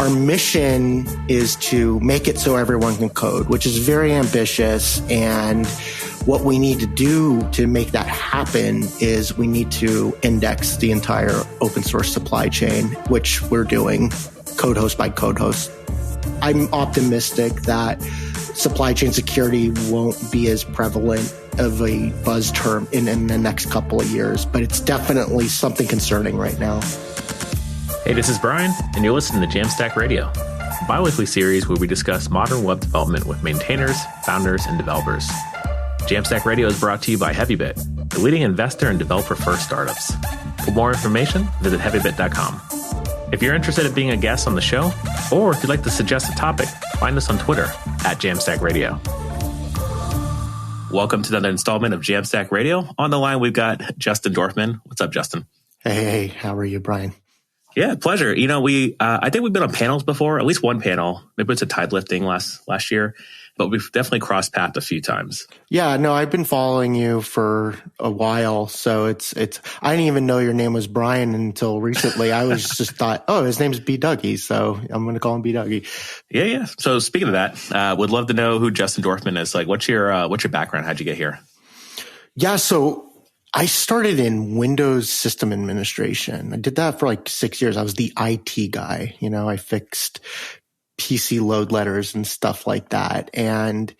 Our mission is to make it so everyone can code, which is very ambitious. And what we need to do to make that happen is we need to index the entire open source supply chain, which we're doing code host by code host. I'm optimistic that supply chain security won't be as prevalent of a buzz term in the next couple of years, but it's definitely something concerning right now. Hey, this is Brian, and you're listening to Jamstack Radio, a bi-weekly series where we discuss modern web development with maintainers, founders, and developers. Jamstack Radio is brought to you by Heavybit, the leading investor in developer-first startups. For more information, visit heavybit.com. If you're interested in being a guest on the show, or if you'd like to suggest a topic, find us on Twitter at Jamstack Radio. Welcome to another installment of Jamstack Radio. On the line, we've got Justin Dorfman. What's up, Justin? Hey, how are you, Brian? Yeah, pleasure. You know, I think we've been on panels before, at least one panel. Maybe it's a tide lifting last year, but we've definitely crossed paths a few times. Yeah, no, I've been following you for a while. So it's, I didn't even know your name was Brian until recently. I was just thought, oh, his name's B. Dougie. So I'm going to call him B. Dougie. Yeah. So speaking of that, would love to know who Justin Dorfman is. Like, what's your background? How'd you get here? Yeah. So I started in Windows system administration. I did that for like 6 years. I was the IT guy. You know, I fixed PC load letters and stuff like that. And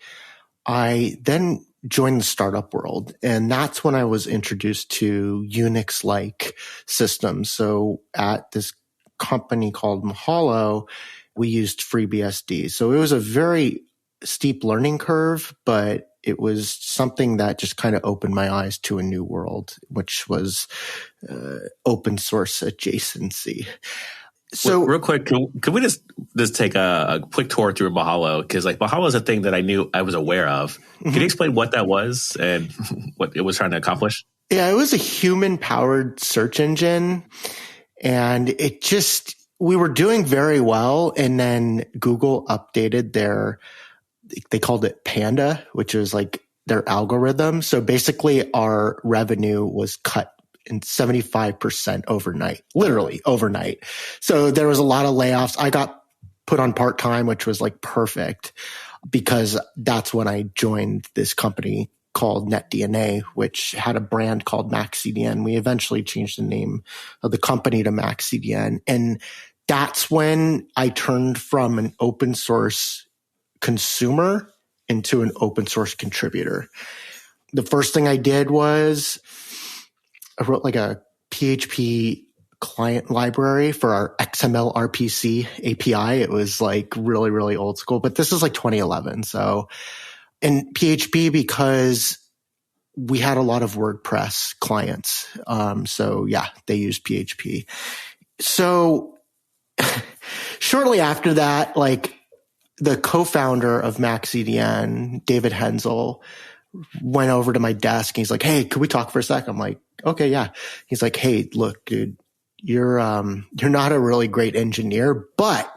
I then joined the startup world. And that's when I was introduced to Unix-like systems. So at this company called Mahalo, we used FreeBSD. So it was a very steep learning curve, but it was something that just kind of opened my eyes to a new world, which was open source adjacency. So real quick, could we just take a quick tour through Mahalo? Because like Mahalo is a thing that I was aware of. Can you explain what that was and what it was trying to accomplish? Yeah, it was a human powered search engine, and we were doing very well. And then Google updated they called it Panda, which is like their algorithm. So basically our revenue was cut in 75% overnight, literally overnight. So there was a lot of layoffs. I got put on part-time, which was like perfect because that's when I joined this company called NetDNA, which had a brand called MaxCDN. We eventually changed the name of the company to MaxCDN. And that's when I turned from an open source consumer into an open source contributor. The first thing I did was I wrote like a PHP client library for our XML RPC API. It was like really, really old school, but this is like 2011. So, and PHP because we had a lot of WordPress clients. So yeah, they used PHP. So shortly after that, like, the co-founder of MaxCDN, David Hensel, went over to my desk and he's like, "Hey, could we talk for a sec?" I'm like, "Okay, yeah." He's like, "Hey, look, dude, you're not a really great engineer, but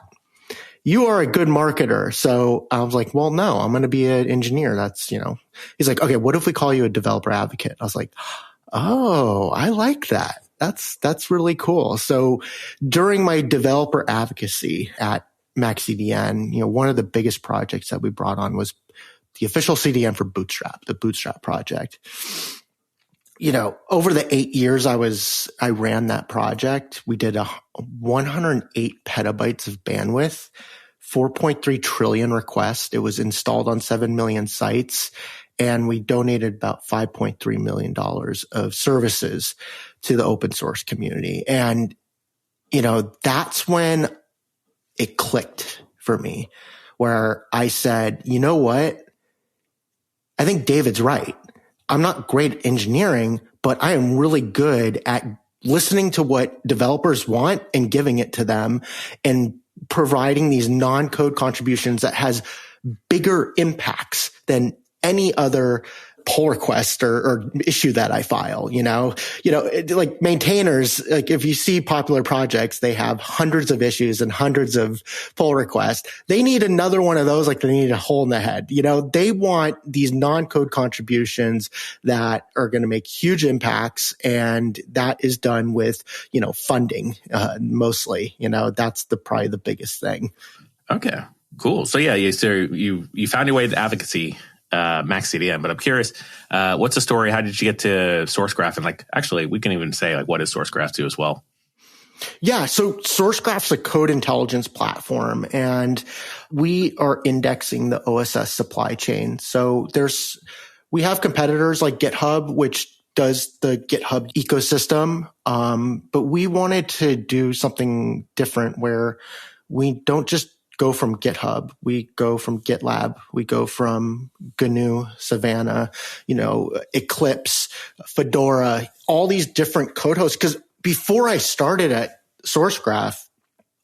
you are a good marketer." So I was like, "Well, no, I'm going to be an engineer." That's, he's like, "Okay, what if we call you a developer advocate?" I was like, "Oh, I like that. That's really cool." So during my developer advocacy at MaxCDN, one of the biggest projects that we brought on was the official CDN for Bootstrap, the Bootstrap project. Over the 8 years I ran that project, we did 108 petabytes of bandwidth, 4.3 trillion requests. It was installed on 7 million sites, and we donated about $5.3 million of services to the open source community. And, that's when it clicked for me, where I said, you know what? I think David's right. I'm not great at engineering, but I am really good at listening to what developers want and giving it to them and providing these non-code contributions that has bigger impacts than any other pull request or issue that I file, like maintainers, like if you see popular projects, they have hundreds of issues and hundreds of pull requests. They need another one of those, like they need a hole in the head. They want these non-code contributions that are going to make huge impacts. And that is done with, funding, mostly, that's probably the biggest thing. Okay, cool. So yeah, you found your way to advocacy, Max CDN, but I'm curious, what's the story? How did you get to Sourcegraph? And actually, we can even say what does Sourcegraph do as well? Yeah. So Sourcegraph's a code intelligence platform, and we are indexing the OSS supply chain. So we have competitors like GitHub, which does the GitHub ecosystem. But we wanted to do something different where we don't just go from GitHub. We go from GitLab. We go from GNU, Savannah, Eclipse, Fedora, all these different code hosts. Because before I started at Sourcegraph,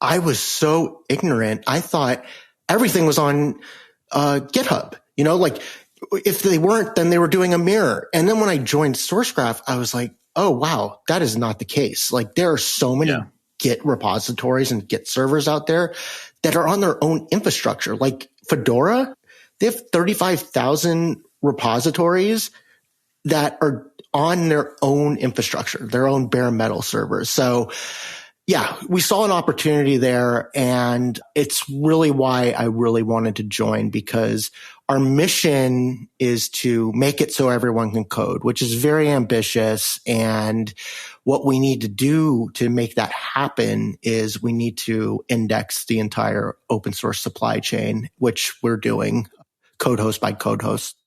I was so ignorant. I thought everything was on GitHub. If they weren't, then they were doing a mirror. And then when I joined Sourcegraph, I was like, oh, wow, that is not the case. There are so many Git repositories and Git servers out there that are on their own infrastructure. Like Fedora, they have 35,000 repositories that are on their own infrastructure, their own bare metal servers. So yeah, we saw an opportunity there, and it's really why I really wanted to join, because our mission is to make it so everyone can code, which is very ambitious. And what we need to do to make that happen is we need to index the entire open source supply chain, which we're doing code host by code host.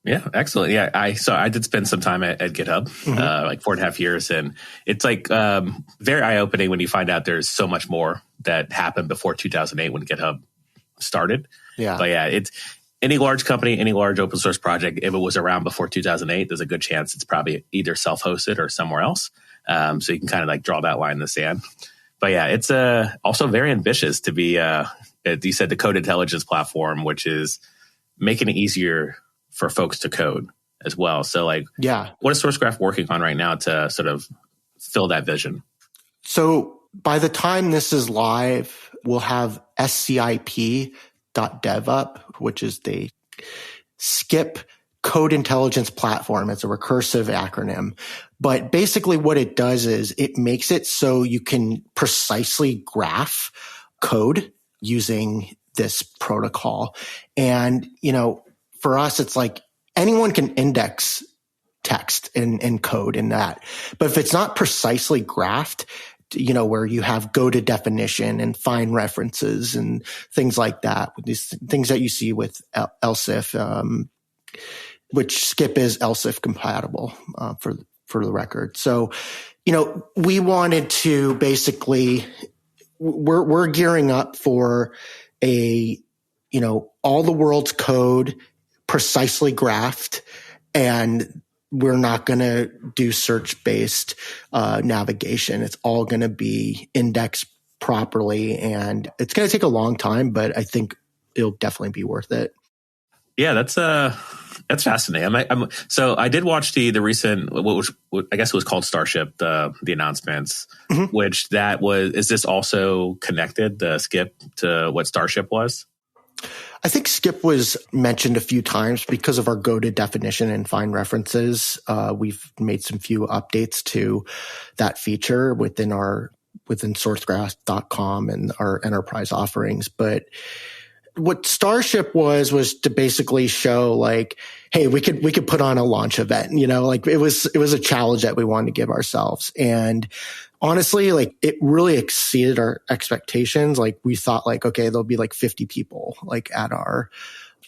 Yeah, excellent. Yeah, I did spend some time at GitHub, 4.5 years, and it's very eye-opening when you find out there's so much more that happened before 2008 when GitHub started. Yeah, but yeah, it's any large company, any large open source project. If it was around before 2008, there's a good chance it's probably either self-hosted or somewhere else. So you can kind of draw that line in the sand. But yeah, it's also very ambitious to be. You said the code intelligence platform, which is making it easier for folks to code as well. So what is Sourcegraph working on right now to sort of fill that vision? So by the time this is live, we'll have scip.dev up, which is the skip code intelligence platform. It's a recursive acronym. But basically what it does is it makes it so you can precisely graph code using this protocol. And, for us, it's anyone can index text and code in that. But if it's not precisely graphed, where you have go to definition and find references and things like that, with these things that you see with else if, which skip is else if compatible, for the record. So, we wanted to basically, we're gearing up for all the world's code precisely graphed, and we're not going to do search-based navigation. It's all going to be indexed properly, and it's going to take a long time, but I think it'll definitely be worth it. Yeah, that's fascinating. So I did watch the recent, what I guess it was called Starship, the announcements, which is this also connected, the Skip, to what Starship was? I think Skip was mentioned a few times because of our go to definition and find references. We've made some few updates to that feature within sourcegraph.com and our enterprise offerings. But what Starship was to basically show hey, we could put on a launch event, it was a challenge that we wanted to give ourselves. And honestly, it really exceeded our expectations. We thought okay, there'll be 50 people at our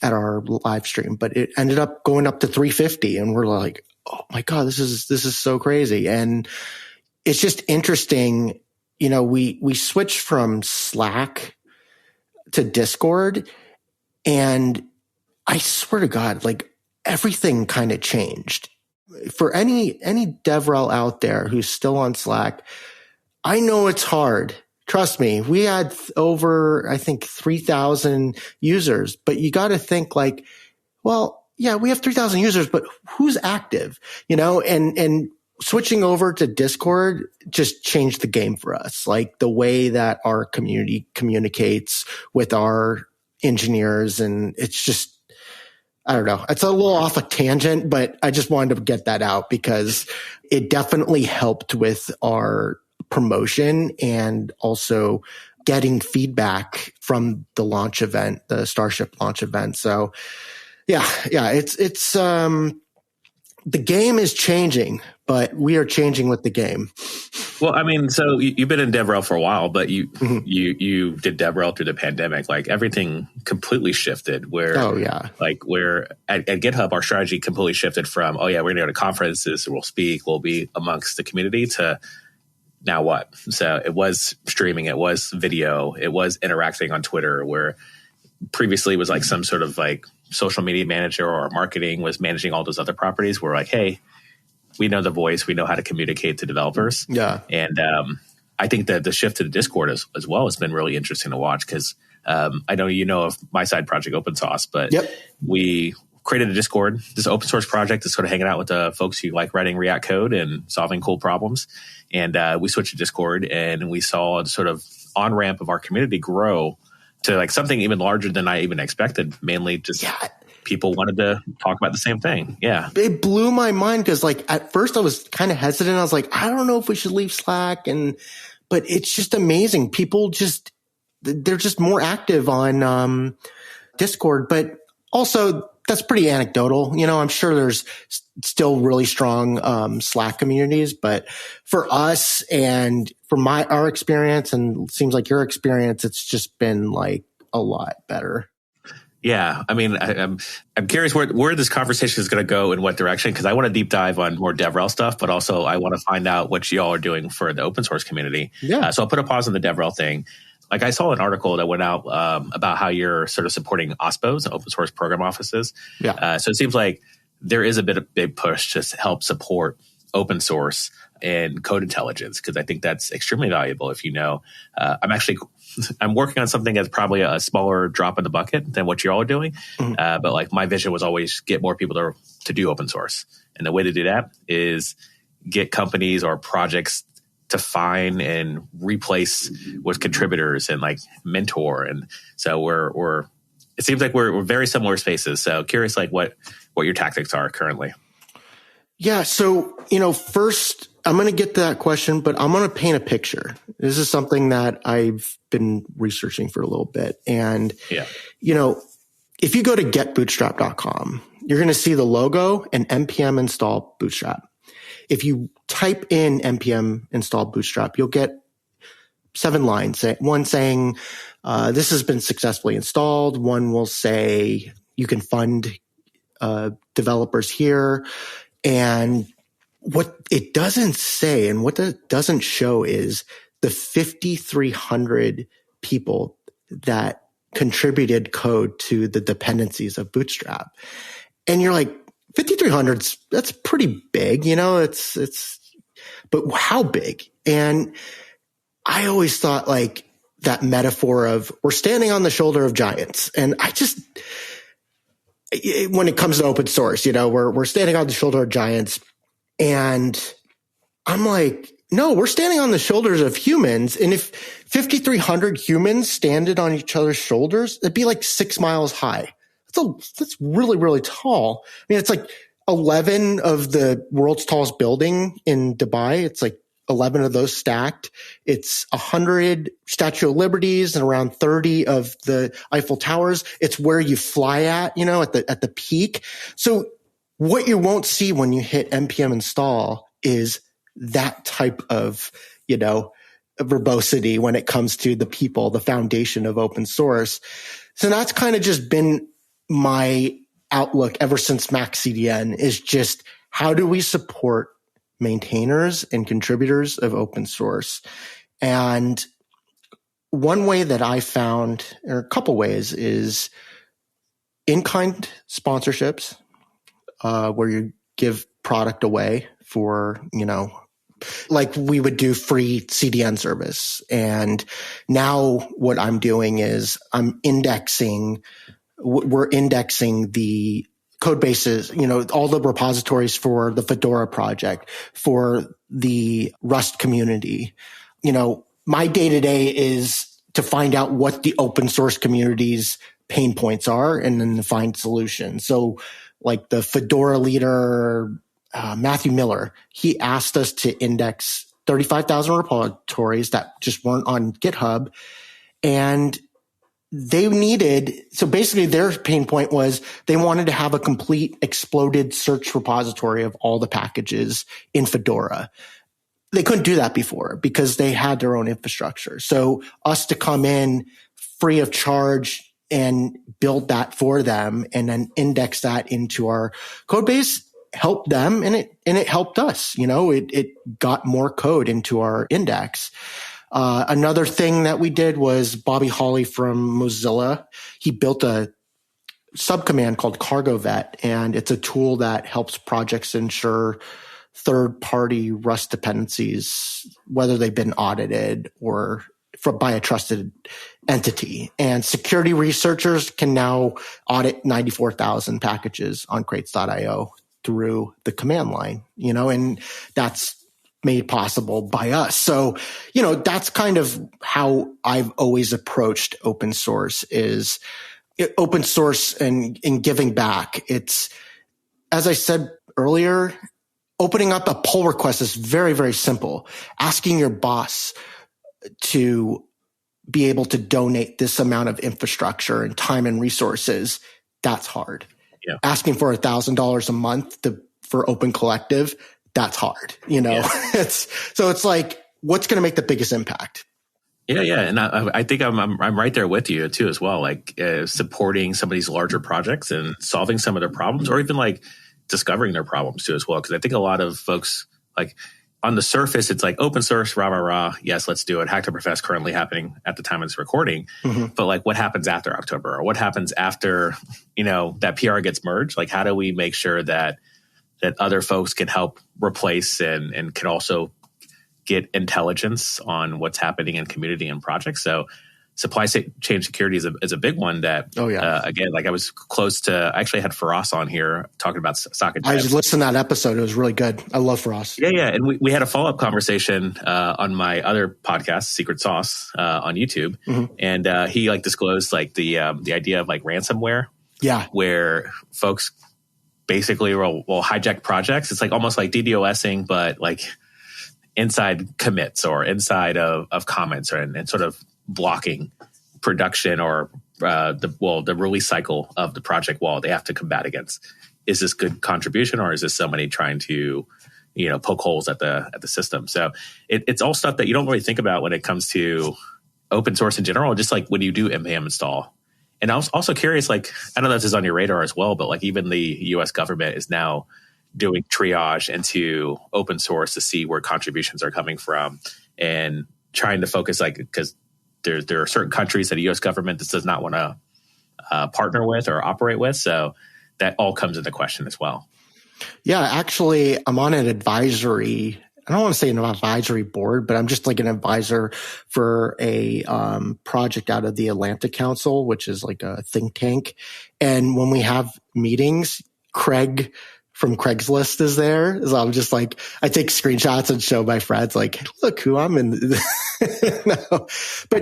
live stream, but it ended up going up to 350. And we're oh my God, this is so crazy. And it's just interesting. We switched from Slack to Discord, and I swear to God, everything kind of changed. For any DevRel out there who's still on Slack, I know it's hard. Trust me, we had over, I think, 3,000 users, but you got to think well, yeah, we have 3,000 users, but who's active, and switching over to Discord just changed the game for us. Like the way that our community communicates with our engineers, and it's just, I don't know. It's a little off a tangent, but I just wanted to get that out because it definitely helped with our promotion and also getting feedback from the launch event, the Starship launch event. So yeah, it's the game is changing, but we are changing with the game. Well, I mean, so you've been in DevRel for a while, but you did DevRel through the pandemic. Like everything completely shifted. Where at GitHub, our strategy completely shifted from we're going to go to conferences, we'll speak, we'll be amongst the community to now what? So it was streaming, it was video, it was interacting on Twitter, where previously it was like some sort of like social media manager or marketing was managing all those other properties. We're like, hey, we know the voice, we know how to communicate to developers. Yeah. And I think that the shift to the Discord as well has been really interesting to watch because I know of my side project, Open Sauce, but we created a Discord, this open source project that's sort of hanging out with the folks who like writing React code and solving cool problems. And we switched to Discord and we saw a sort of on-ramp of our community grow to like something even larger than I even expected, mainly just people wanted to talk about the same thing. Yeah. It blew my mind because like at first I was kind of hesitant. I was like, I don't know if we should leave Slack. But it's just amazing. People they're just more active on Discord, but also that's pretty anecdotal. I'm sure there's still really strong Slack communities, but for us and for our experience, and it seems like your experience, it's just been like a lot better. Yeah, I mean, I'm curious where this conversation is going to go in what direction, because I want to deep dive on more DevRel stuff, but also I want to find out what y'all are doing for the open source community. Yeah. So I'll put a pause on the DevRel thing. Like I saw an article that went out about how you're sort of supporting OSPOs, open source program offices. Yeah. So it seems like there is a big push to help support open source and code intelligence, because I think that's extremely valuable. If I'm working on something that's probably a smaller drop in the bucket than what you're all doing. Mm-hmm. But like my vision was always get more people to do open source. And the way to do that is get companies or projects to find and replace with contributors and like mentor. And so it seems like we're very similar spaces. So curious, like what your tactics are currently. Yeah. So, first I'm going to get to that question, but I'm going to paint a picture. This is something that I've been researching for a little bit. And, if you go to getbootstrap.com, you're going to see the logo and npm install bootstrap. If you type in npm install bootstrap, you'll get 7 lines. One saying, this has been successfully installed. One will say you can fund developers here. And what it doesn't say and what it doesn't show is the 5,300 people that contributed code to the dependencies of Bootstrap. And you're like, 5,300, that's pretty big, but how big? And I always thought like that metaphor of we're standing on the shoulder of giants. And when it comes to open source, we're standing on the shoulder of giants. And I'm like, no, we're standing on the shoulders of humans. And if 5,300 humans standed on each other's shoulders, it'd be like 6 miles high. That's really, really tall. I mean, it's like 11 of the world's tallest building in Dubai. It's like 11 of those stacked. It's 100 Statue of Liberties and around 30 of the Eiffel Towers. It's where you fly at the peak. So what you won't see when you hit npm install is that type of, verbosity when it comes to the people, the foundation of open source. So that's kind of just been my outlook ever since MaxCDN, is just how do we support maintainers and contributors of open source? And one way that I found, or a couple ways, is in-kind sponsorships, where you give product away for, like we would do free CDN service. And now what I'm doing is we're indexing the code bases, all the repositories for the Fedora project, for the Rust community. My day-to-day is to find out what the open source community's pain points are and then to find solutions. So like the Fedora leader, Matthew Miller, he asked us to index 35,000 repositories that just weren't on GitHub. And so basically their pain point was they wanted to have a complete exploded search repository of all the packages in Fedora. They couldn't do that before because they had their own infrastructure. So us to come in free of charge and build that for them and then index that into our code base helped them and it helped us. It got more code into our index. Another thing that we did was Bobby Hawley from Mozilla. He built a subcommand called Cargo Vet, and it's a tool that helps projects ensure third-party Rust dependencies, whether they've been audited or by a trusted entity. And security researchers can now audit 94,000 packages on crates.io through the command line, and that's made possible by us. So, that's kind of how I've always approached open source and giving back. It's, as I said earlier, opening up a pull request is very, very simple. Asking your boss to be able to donate this amount of infrastructure and time and resources, that's hard. Yeah. Asking for $1,000 a month for Open Collective, that's hard. Yeah. It's like, what's going to make the biggest impact? Yeah. And I think I'm right there with you too, as well. Like supporting some of these larger projects and solving some of their problems, or even like discovering their problems too, as well. Because I think a lot of folks, like on the surface, it's like open source, rah, rah, rah. Yes, let's do it. Hack to Profess currently happening at the time of this recording. Mm-hmm. But like what happens after October, or what happens after, that PR gets merged? Like how do we make sure that other folks can help replace and can also get intelligence on what's happening in community and projects? So supply chain security is a big one that, again, like I was close to, I actually had Faraz on here talking about socket. I just listened to that episode. It was really good. I love Faraz. Yeah. And we had a follow-up conversation on my other podcast, Secret Sauce, on YouTube. Mm-hmm. And he disclosed the idea of ransomware. Yeah. Where folks basically will hijack projects. It's almost like DDoSing, but inside commits or inside of comments, and sort of blocking production or the release cycle of the project while they have to combat against. Is this good contribution, or is this somebody trying to poke holes at the system? So it's all stuff that you don't really think about when it comes to open source in general, just like when you do npm install. And I was also curious, I don't know if this is on your radar as well, but even the U.S. government is now doing triage into open source to see where contributions are coming from and trying to focus, because there are certain countries that the U.S. government just does not want to partner with or operate with. So that all comes into question as well. Yeah, actually, I'm on an advisory. I don't want to say an advisory board, but I'm just an advisor for a project out of the Atlantic Council, which is a think tank. And when we have meetings, Craig from Craigslist is there. So I'm just I take screenshots and show my friends, look who I'm in.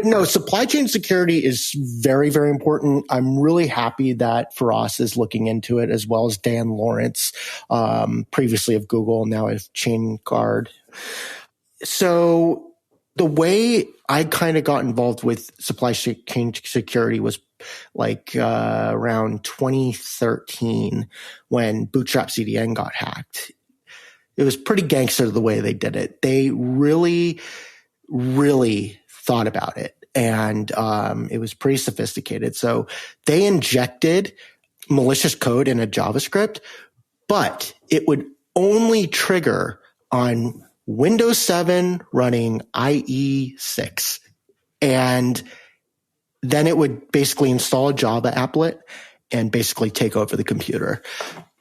No, supply chain security is very, very important. I'm really happy that Faraz is looking into it, as well as Dan Lawrence, previously of Google, now of ChainGuard. So the way I kind of got involved with supply chain security was around 2013 when Bootstrap CDN got hacked. It was pretty gangster the way they did it. They really, really thought about it, and it was pretty sophisticated. So they injected malicious code in a JavaScript, but it would only trigger on Windows 7 running IE6. And then it would basically install a Java applet and basically take over the computer.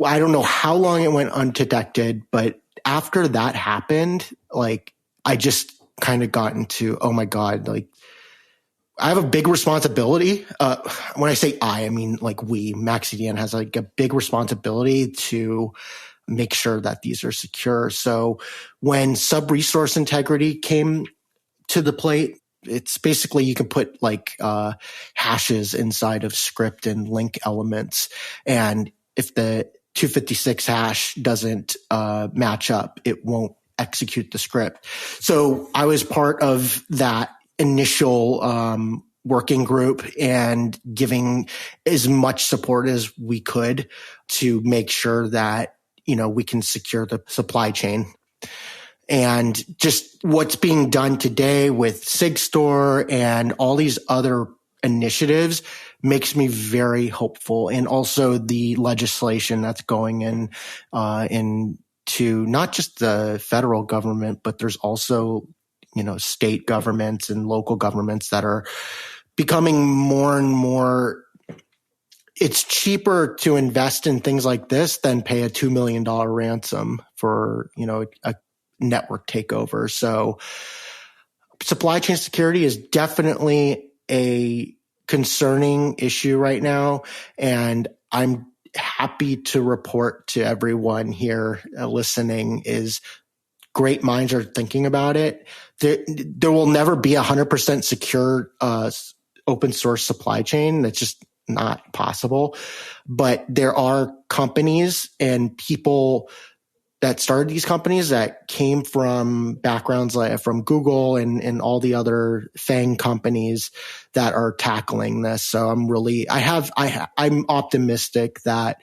I don't know how long it went undetected, but after that happened, I just kind of got into, oh my God, I have a big responsibility. When I say I mean like MaxCDN has like a big responsibility to make sure that these are secure. So when sub-resource integrity came to the plate, it's basically you can put like hashes inside of script and link elements. And if the 256 hash doesn't match up, it won't execute the script. So I was part of that initial working group and giving as much support as we could to make sure that, we can secure the supply chain. And just what's being done today with SigStore and all these other initiatives makes me very hopeful. And also the legislation that's going into not just the federal government, but there's also, state governments and local governments that are becoming more and more. It's cheaper to invest in things like this than pay a $2 million ransom for, a network takeover. So supply chain security is definitely a concerning issue right now. And I'm happy to report to everyone here listening is great minds are thinking about it. There will never be 100% secure open source supply chain. That's just not possible. But there are companies and people that started these companies that came from backgrounds like from Google and all the other FANG companies that are tackling this. So I'm optimistic that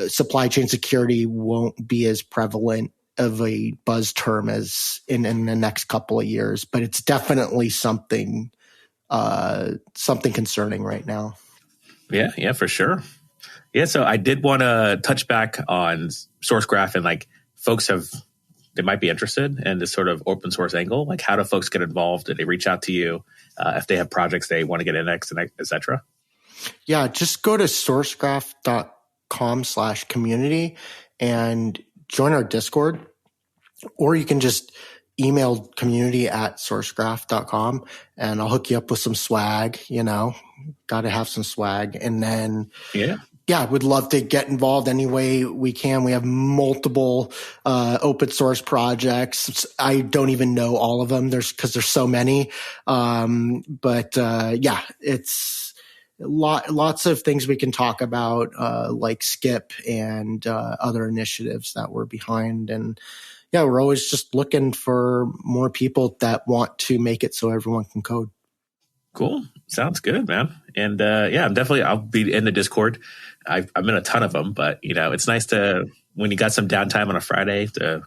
supply chain security won't be as prevalent of a buzz term as in the next couple of years, but it's definitely something concerning right now. Yeah, for sure. Yeah, so I did want to touch back on Sourcegraph and like folks they might be interested in this sort of open source angle. Like how do folks get involved? Do they reach out to you if they have projects they want to get indexed, et cetera? Yeah, just go to sourcegraph.com/community and join our Discord, or you can just email community@sourcegraph.com and I'll hook you up with some swag, got to have some swag. And then, we'd love to get involved any way we can. We have multiple open source projects. I don't even know all of them. There's so many. It's lots of things we can talk about, like Skip and other initiatives that we're behind. And we're always just looking for more people that want to make it so everyone can code. Cool. Sounds good, man. And I'll be in the Discord. I'm in a ton of them, but it's nice to, when you got some downtime on a Friday, to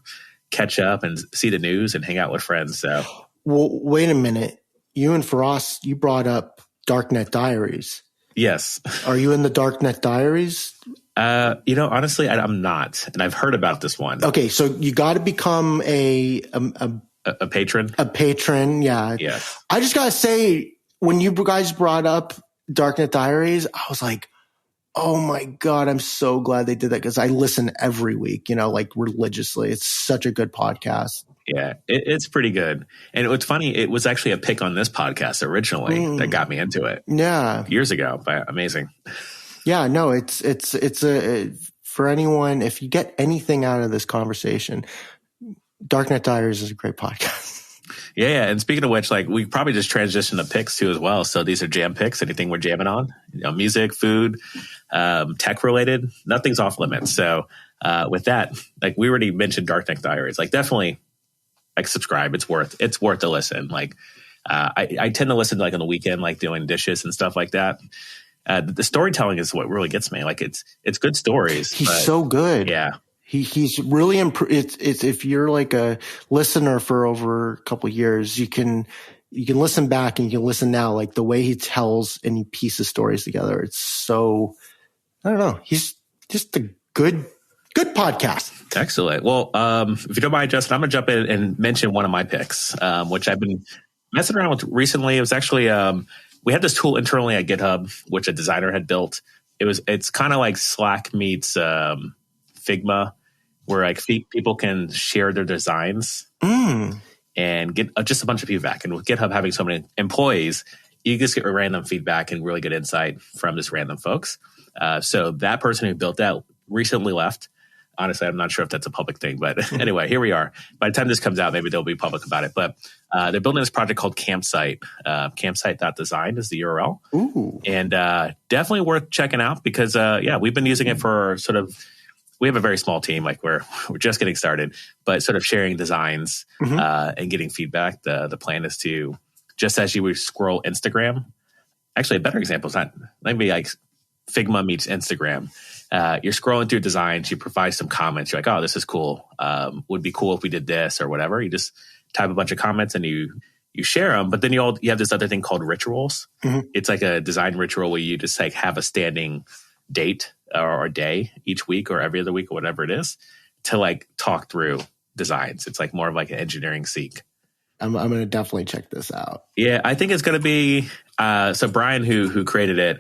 catch up and see the news and hang out with friends. So, well, wait a minute. You and Faraz, you brought up Darknet Diaries. Yes. Are you in the Darknet Diaries? Honestly, I'm not, and I've heard about this one. Okay, so you got to become a patron. A patron, yeah. Yes. I just gotta say, when you guys brought up Darknet Diaries, I was like, oh my God, I'm so glad they did that because I listen every week, like religiously. It's such a good podcast. Yeah, it's pretty good. And what's funny, it was actually a pick on this podcast originally that got me into it. Yeah. Years ago. Amazing. Yeah, no, it's for anyone, if you get anything out of this conversation, Darknet Diaries is a great podcast. Yeah. And speaking of which, like we probably just transitioned to picks too as well. So these are jam picks, anything we're jamming on, music, food, tech related, nothing's off limits. So with that, like we already mentioned Darknet Diaries, like definitely like subscribe. It's worth a listen. Like I tend to listen to like on the weekend, like doing dishes and stuff like that. The storytelling is what really gets me. Like it's good stories. He's so good. Yeah. He's really it's if you're like a listener for over a couple of years, you can listen back and you can listen now. Like the way he tells and he pieces stories together, it's so, I don't know. He's just a good podcast. Excellent. Well, if you don't mind, Justin, I'm gonna jump in and mention one of my picks, which I've been messing around with recently. It was actually we had this tool internally at GitHub, which a designer had built. It's kind of like Slack meets Figma, where like people can share their designs and get just a bunch of feedback. And with GitHub having so many employees, you just get random feedback and really good insight from just random folks. So that person who built that recently left. Honestly, I'm not sure if that's a public thing, but anyway, here we are. By the time this comes out, maybe they'll be public about it. But they're building this project called Campsite. Campsite.design is the URL. Ooh. And definitely worth checking out because, we've been using it for we have a very small team, like we're just getting started, but sort of sharing designs and getting feedback. The plan is to, just as you would scroll Instagram, actually a better example is not maybe like Figma meets Instagram. You're scrolling through designs, you provide some comments. You're like, oh, this is cool. Would be cool if we did this or whatever. You just type a bunch of comments and you share them. But then you have this other thing called rituals. It's like a design ritual where you just like have a standing date or a day each week or every other week or whatever it is to like talk through designs. It's like more of like an engineering seek. I'm going to definitely check this out. Yeah, I think it's going to be so Brian, who created it.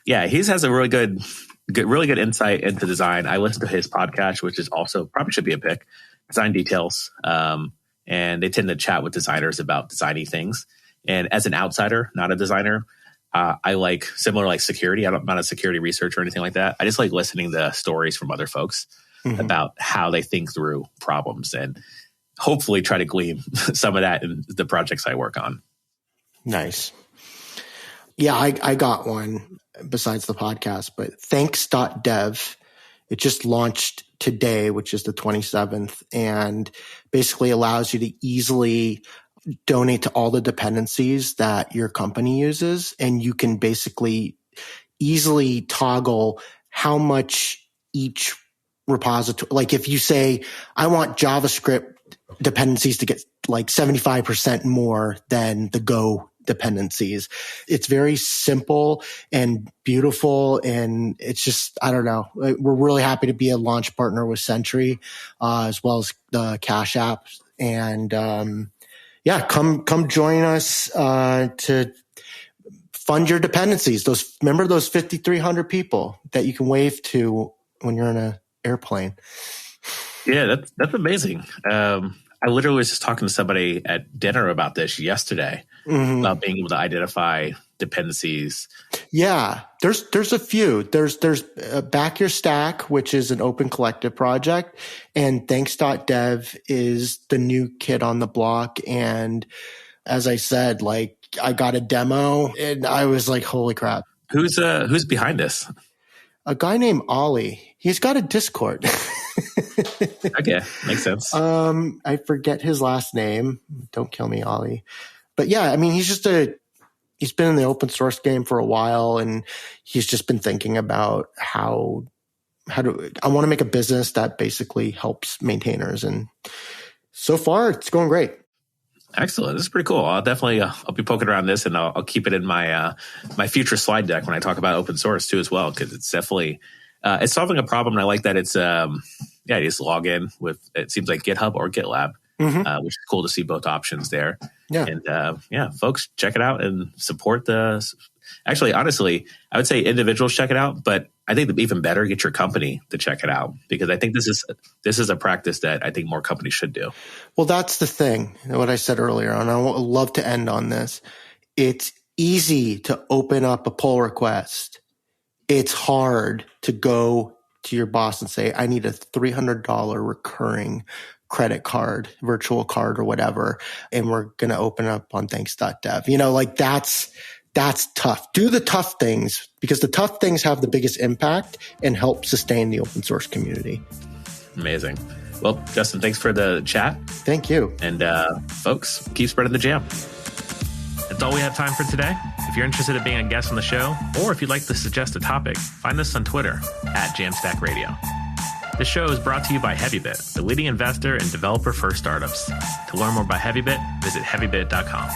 He has a really good insight into design. I listen to his podcast, which is also probably should be a pick, Design Details. And they tend to chat with designers about designy things. And as an outsider, not a designer, I like similar like security. I'm not a security researcher or anything like that. I just like listening to stories from other folks about how they think through problems and hopefully try to glean some of that in the projects I work on. Nice. Yeah, I got one besides the podcast, but thanks.dev. It just launched today, which is the 27th, and basically allows you to easily donate to all the dependencies that your company uses. And you can basically easily toggle how much each repository, like if you say, I want JavaScript dependencies to get like 75% more than the Go dependencies. It's very simple and beautiful. And it's just, I don't know. We're really happy to be a launch partner with Sentry, as well as the Cash App. And, come join us, to fund your dependencies. Remember those 5,300 people that you can wave to when you're in an airplane. Yeah, that's amazing. I literally was just talking to somebody at dinner about this yesterday, about being able to identify dependencies. Yeah, there's a few. There's Back Your Stack, which is an open collective project, and thanks.dev is the new kid on the block. And as I said, like I got a demo and I was like, holy crap. Who's behind this? A guy named Ollie. He's got a Discord. Okay, makes sense. I forget his last name. Don't kill me, Ollie. But yeah, I mean, he's been in the open source game for a while, and he's just been thinking about I want to make a business that basically helps maintainers. And so far it's going great. Excellent. This is pretty cool. I'll definitely, I'll be poking around this, and I'll keep it in my, my future slide deck when I talk about open source too, as well. Cause it's definitely, it's solving a problem. And I like that it's, you just log in with, it seems like GitHub or GitLab, which is cool to see both options there. Yeah. And, folks, check it out and support actually, honestly, I would say individuals check it out, but I think even better, get your company to check it out, because I think this is a practice that I think more companies should do. Well, that's the thing, what I said earlier, and I would love to end on this. It's easy to open up a pull request. It's hard to go to your boss and say, I need a $300 recurring credit card, virtual card or whatever, and we're going to open up on thanks.dev. Like that's tough. Do the tough things, because the tough things have the biggest impact and help sustain the open source community. Amazing. Well, Justin, thanks for the chat. Thank you. And folks, keep spreading the jam. That's all we have time for today. If you're interested in being a guest on the show, or if you'd like to suggest a topic, find us on Twitter @Jamstack Radio. This show is brought to you by Heavybit, the leading investor in developer-first startups. To learn more about Heavybit, visit heavybit.com.